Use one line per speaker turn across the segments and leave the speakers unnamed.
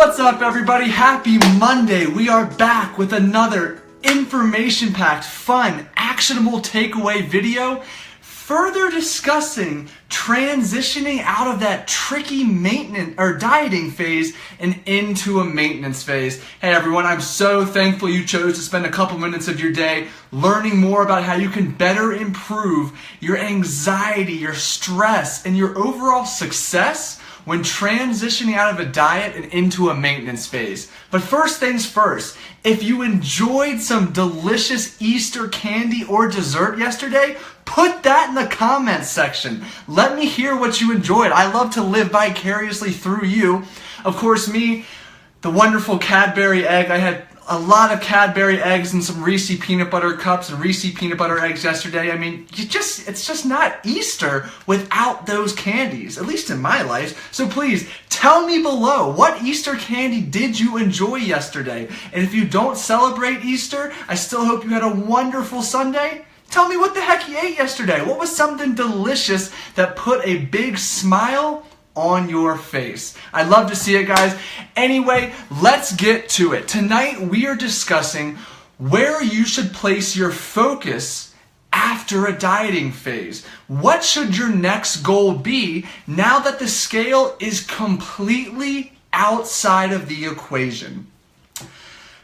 What's up, everybody? Happy Monday. We are back with another information-packed, fun, actionable takeaway video, further discussing transitioning out of that tricky maintenance or dieting phase and into a maintenance phase. Hey everyone, I'm so thankful you chose to spend a couple minutes of your day learning more about how you can better improve your anxiety, your stress, and your overall success when transitioning out of a diet and into a maintenance phase. But first things first, if you enjoyed some delicious Easter candy or dessert yesterday, put that in the comments section. Let me hear what you enjoyed. I love to live vicariously through you. Of course, me, the wonderful Cadbury egg. I had a lot of Cadbury eggs and some Reese peanut butter cups and Reese peanut butter eggs yesterday. I mean, it's just not Easter without those candies, at least in my life. So please, tell me below, what Easter candy did you enjoy yesterday? And if you don't celebrate Easter, I still hope you had a wonderful Sunday. Tell me what the heck you ate yesterday. What was something delicious that put a big smile on your face? I'd love to see it, guys. Anyway, let's get to it. Tonight we are discussing where you should place your focus after a dieting phase. What should your next goal be now that the scale is completely outside of the equation?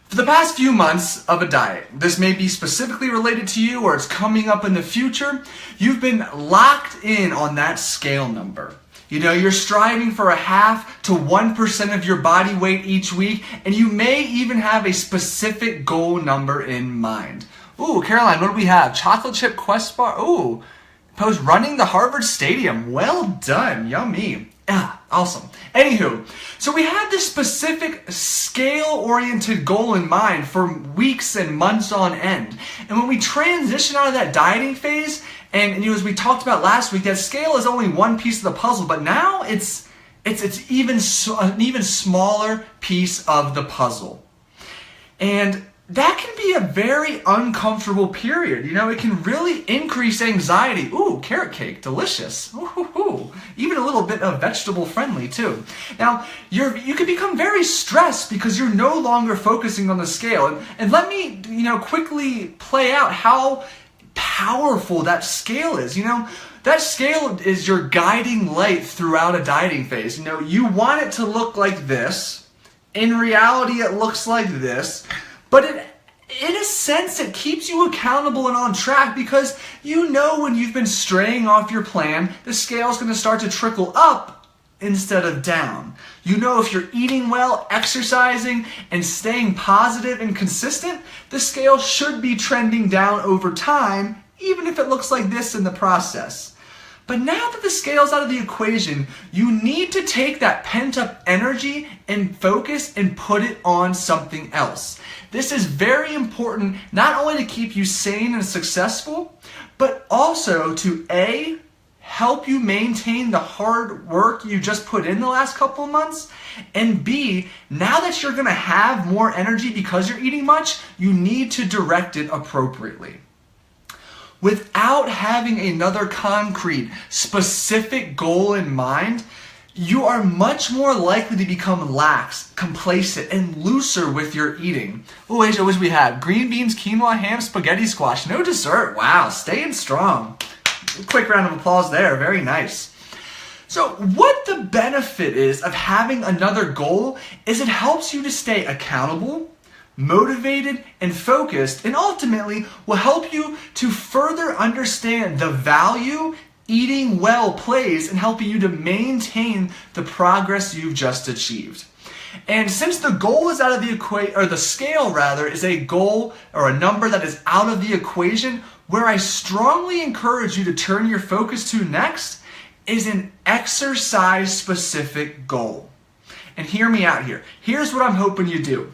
For the past few months of a diet, this may be specifically related to you or it's coming up in the future, you've been locked in on that scale number. You know, you're striving for 0.5 to 1% of your body weight each week, and you may even have a specific goal number in mind. Ooh, Caroline, what do we have? Chocolate chip Quest bar. Ooh, post running the Harvard Stadium. Well done, yummy. Awesome. Anywho, so we had this specific scale-oriented goal in mind for weeks and months on end. And when we transition out of that dieting phase, and as we talked about last week, that scale is only one piece of the puzzle, but now it's even an even smaller piece of the puzzle. And that can be a very uncomfortable period. You know, it can really increase anxiety. Ooh, carrot cake, delicious. Ooh, even a little bit of vegetable friendly too. Now, you can become very stressed because you're no longer focusing on the scale. And let me, quickly play out how powerful that scale is. That scale is your guiding light throughout a dieting phase. You want it to look like this. In reality, it looks like this. But in a sense, it keeps you accountable and on track because when you've been straying off your plan, the scale is going to start to trickle up instead of down. If you're eating well, exercising, and staying positive and consistent, the scale should be trending down over time, even if it looks like this in the process. But now that the scale's out of the equation, you need to take that pent-up energy and focus and put it on something else. This is very important, not only to keep you sane and successful, but also to A, help you maintain the hard work you just put in the last couple of months, and B, now that you're going to have more energy because you're eating much, you need to direct it appropriately. Without having another concrete, specific goal in mind, you are much more likely to become lax, complacent, and looser with your eating. Oh, Asia, what we had? Green beans, quinoa, ham, spaghetti squash. No dessert. Wow, staying strong. Quick round of applause there. Very nice. So what the benefit is of having another goal is it helps you to stay accountable, motivated, and focused, and ultimately will help you to further understand the value eating well plays in helping you to maintain the progress you've just achieved. And since the goal is out of the scale is a goal or a number that is out of the equation, where I strongly encourage you to turn your focus to next is an exercise-specific goal. And hear me out here. Here's what I'm hoping you do.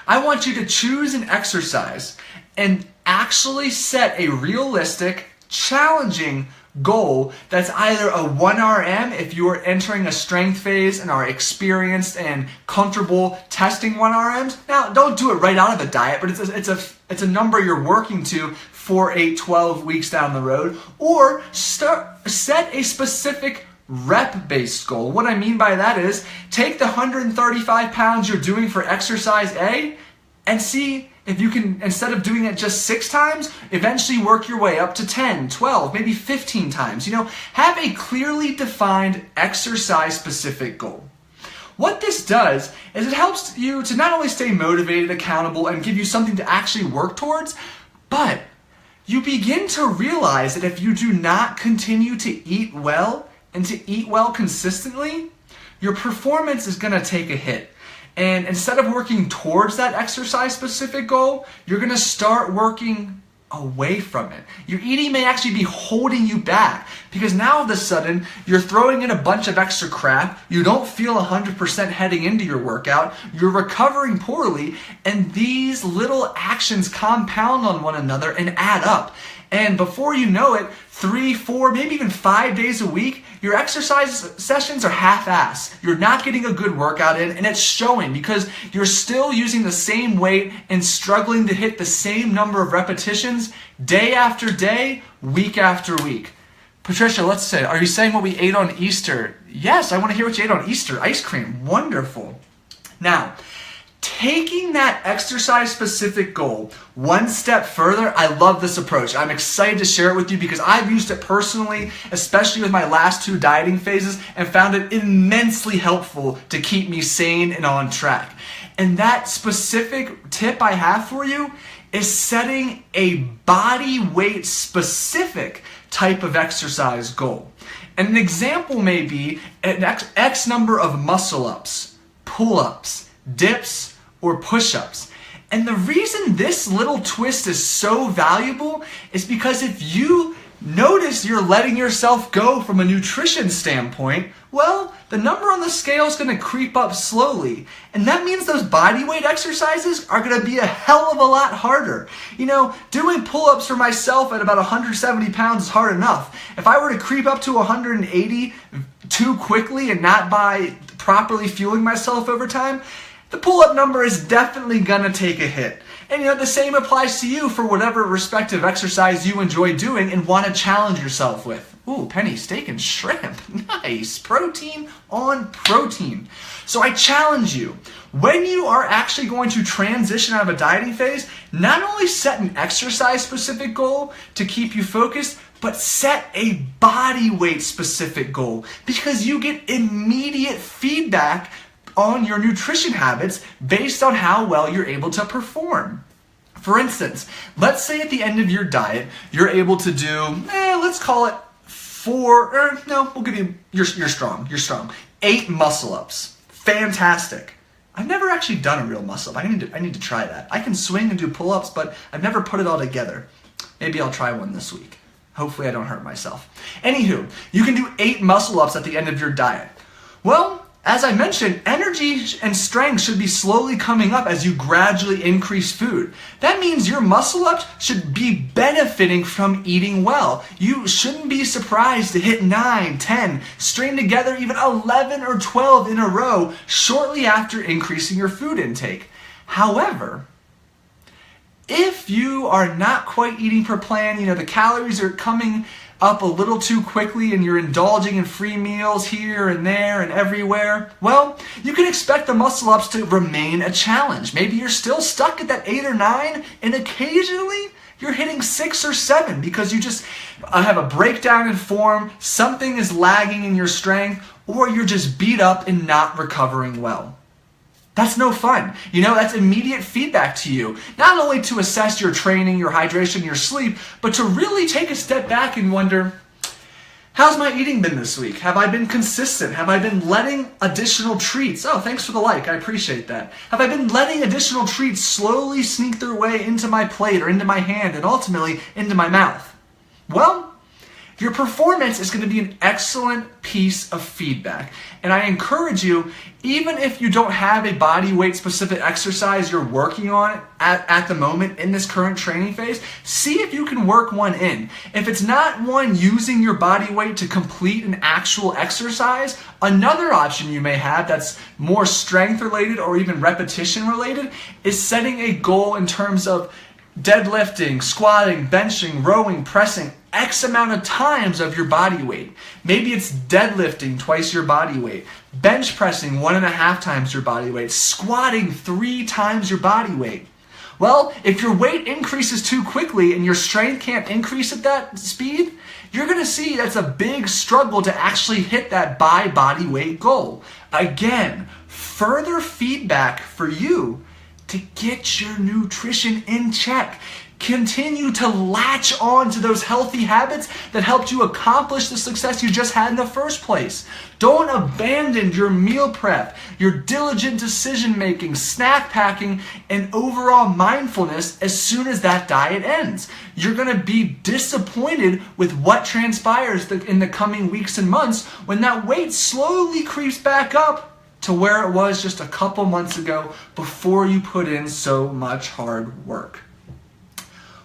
I want you to choose an exercise and actually set a realistic, challenging goal that's either a 1RM if you are entering a strength phase and are experienced and comfortable testing 1RMs. Now, don't do it right out of a diet, but it's a number you're working to for 8, 12 weeks down the road. Or set a specific rep-based goal. What I mean by that is take the 135 pounds you're doing for exercise A and see if you can, instead of doing it just 6 times, eventually work your way up to 10, 12, maybe 15 times. Have a clearly defined exercise-specific goal. What this does is it helps you to not only stay motivated, accountable, and give you something to actually work towards, but you begin to realize that if you do not continue to eat well and to eat well consistently, your performance is going to take a hit. And instead of working towards that exercise-specific goal, you're going to start working away from it. Your eating may actually be holding you back because now all of a sudden you're throwing in a bunch of extra crap, you don't feel 100% heading into your workout, you're recovering poorly, and these little actions compound on one another and add up. And before you know it, 3, 4, maybe even 5 days a week, your exercise sessions are half-ass. You're not getting a good workout in, and it's showing because you're still using the same weight and struggling to hit the same number of repetitions day after day, week after week. Patricia, let's say, are you saying what we ate on Easter? Yes, I want to hear what you ate on Easter. Ice cream. Wonderful. Now, taking that exercise-specific goal one step further, I love this approach. I'm excited to share it with you because I've used it personally, especially with my last 2 dieting phases, and found it immensely helpful to keep me sane and on track. And that specific tip I have for you is setting a body weight specific type of exercise goal. And an example may be an X number of muscle-ups, pull-ups, dips, or push-ups. And the reason this little twist is so valuable is because if you notice you're letting yourself go from a nutrition standpoint, well, the number on the scale is going to creep up slowly. And that means those body weight exercises are going to be a hell of a lot harder. Doing pull-ups for myself at about 170 pounds is hard enough. If I were to creep up to 180 too quickly and not by properly fueling myself over time, the pull-up number is definitely going to take a hit. And the same applies to you for whatever respective exercise you enjoy doing and want to challenge yourself with. Ooh, Penny, steak and shrimp. Nice. Protein on protein. So I challenge you, when you are actually going to transition out of a dieting phase, not only set an exercise-specific goal to keep you focused, but set a body weight-specific goal because you get immediate feedback on your nutrition habits based on how well you're able to perform. For instance, let's say at the end of your diet, you're able to do, let's call it 8 muscle-ups. Fantastic. I've never actually done a real muscle-up. I need to try that. I can swing and do pull-ups, but I've never put it all together. Maybe I'll try one this week. Hopefully I don't hurt myself. Anywho, you can do 8 muscle-ups at the end of your diet. Well, as I mentioned, energy and strength should be slowly coming up as you gradually increase food. That means your muscle-ups should be benefiting from eating well. You shouldn't be surprised to hit 9, 10, string together even 11 or 12 in a row shortly after increasing your food intake. However, if you are not quite eating per plan, the calories are coming up a little too quickly and you're indulging in free meals here and there and everywhere, well, you can expect the muscle-ups to remain a challenge. Maybe you're still stuck at that 8 or 9 and occasionally you're hitting 6 or 7 because you just have a breakdown in form, something is lagging in your strength, or you're just beat up and not recovering well. That's no fun. That's immediate feedback to you. Not only to assess your training, your hydration, your sleep, but to really take a step back and wonder, how's my eating been this week? Have I been consistent? Have I been letting additional treats? Oh, thanks for the like. I appreciate that. Have I been letting additional treats slowly sneak their way into my plate or into my hand and ultimately into my mouth? Well, your performance is going to be an excellent piece of feedback. And I encourage you, even if you don't have a body weight specific exercise you're working on at the moment in this current training phase, see if you can work one in. If it's not one using your body weight to complete an actual exercise, another option you may have that's more strength related or even repetition related is setting a goal in terms of deadlifting, squatting, benching, rowing, pressing, X amount of times of your body weight. Maybe it's deadlifting twice your body weight, bench pressing 1.5 times your body weight, squatting 3 times your body weight. Well, if your weight increases too quickly and your strength can't increase at that speed, you're going to see that's a big struggle to actually hit that by body weight goal. Again, further feedback for you to get your nutrition in check. Continue to latch on to those healthy habits that helped you accomplish the success you just had in the first place. Don't abandon your meal prep, your diligent decision making, snack packing, and overall mindfulness as soon as that diet ends. You're going to be disappointed with what transpires in the coming weeks and months when that weight slowly creeps back up to where it was just a couple months ago before you put in so much hard work.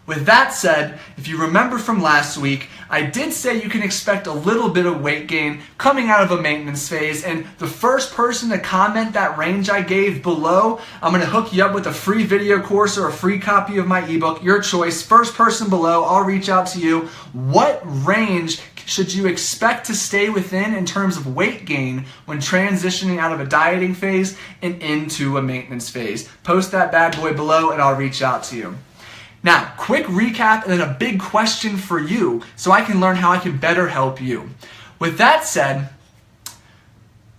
With that said, if you remember from last week, I did say you can expect a little bit of weight gain coming out of a maintenance phase, and the first person to comment that range I gave below, I'm going to hook you up with a free video course or a free copy of my ebook, your choice. First person below, I'll reach out to you. What range should you expect to stay within in terms of weight gain when transitioning out of a dieting phase and into a maintenance phase? Post that bad boy below and I'll reach out to you. Now, quick recap and then a big question for you so I can learn how I can better help you. With that said,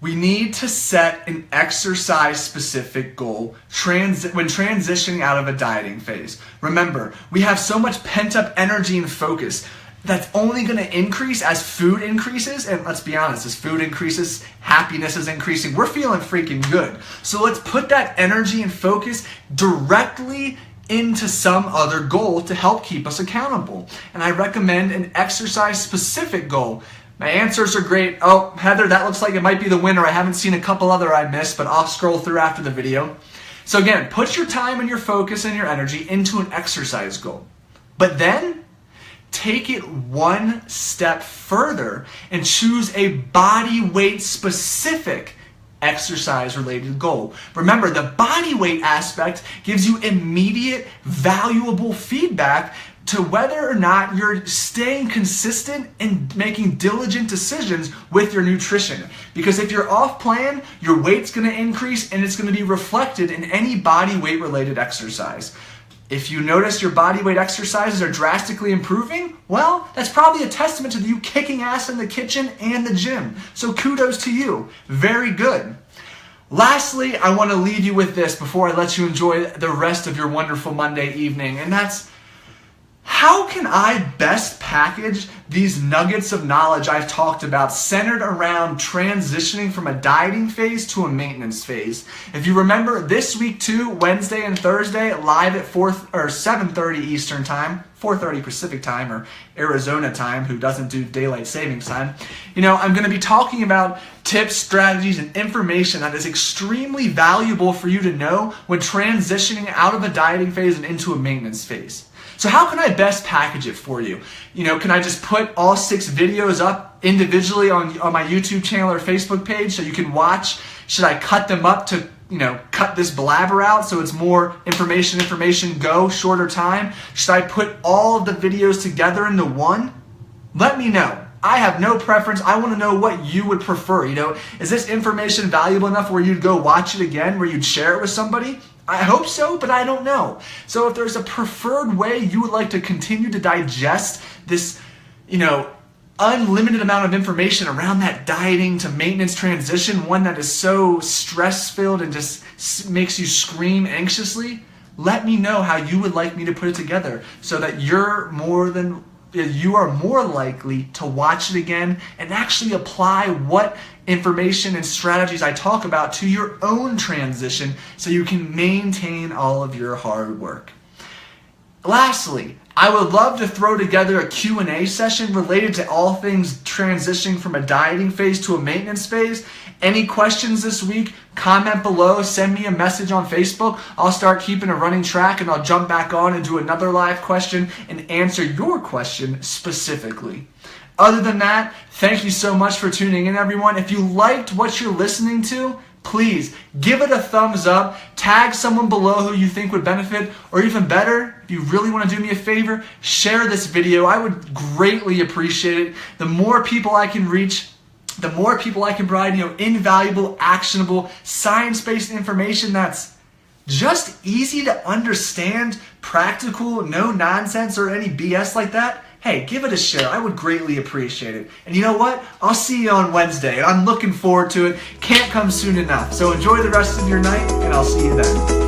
we need to set an exercise-specific goal when transitioning out of a dieting phase. Remember, we have so much pent-up energy and focus that's only going to increase as food increases. And let's be honest, as food increases, happiness is increasing. We're feeling freaking good. So let's put that energy and focus directly into some other goal to help keep us accountable. And I recommend an exercise-specific goal. My answers are great. Oh, Heather, that looks like it might be the winner. I haven't seen a couple other I missed, but I'll scroll through after the video. So again, put your time and your focus and your energy into an exercise goal. But then take it one step further and choose a body weight specific exercise related goal. Remember, the body weight aspect gives you immediate, valuable feedback to whether or not you're staying consistent and making diligent decisions with your nutrition. Because if you're off plan, your weight's going to increase and it's going to be reflected in any body weight related exercise. If you notice your body weight exercises are drastically improving, well, that's probably a testament to you kicking ass in the kitchen and the gym. So kudos to you. Very good. Lastly, I want to leave you with this before I let you enjoy the rest of your wonderful Monday evening, and that's how can I best package these nuggets of knowledge I've talked about centered around transitioning from a dieting phase to a maintenance phase? If you remember, this week too, Wednesday and Thursday, live at 7:30 Eastern Time, 4:30 Pacific Time, or Arizona time, who doesn't do daylight savings time. I'm going to be talking about tips, strategies, and information that is extremely valuable for you to know when transitioning out of a dieting phase and into a maintenance phase. So how can I best package it for you? Can I just put all 6 videos up individually on my YouTube channel or Facebook page so you can watch? Should I cut them up to, cut this blabber out so it's more information, go, shorter time? Should I put all of the videos together into one? Let me know. I have no preference. I want to know what you would prefer. Is this information valuable enough where you'd go watch it again, where you'd share it with somebody? I hope so, but I don't know. So if there's a preferred way you would like to continue to digest this, unlimited amount of information around that dieting to maintenance transition, one that is so stress-filled and just makes you scream anxiously, let me know how you would like me to put it together so that you are more likely to watch it again and actually apply what information and strategies I talk about to your own transition so you can maintain all of your hard work. Lastly, I would love to throw together a Q&A session related to all things transitioning from a dieting phase to a maintenance phase. Any questions this week, comment below, send me a message on Facebook. I'll start keeping a running track and I'll jump back on and do another live question and answer your question specifically. Other than that, thank you so much for tuning in, everyone. If you liked what you're listening to, please give it a thumbs up, tag someone below who you think would benefit, or even better, if you really want to do me a favor, share this video. I would greatly appreciate it. The more people I can reach, the more people I can provide, invaluable, actionable, science-based information that's just easy to understand, practical, no nonsense or any BS like that. Hey, give it a share. I would greatly appreciate it. And you know what? I'll see you on Wednesday. I'm looking forward to it. Can't come soon enough. So enjoy the rest of your night, and I'll see you then.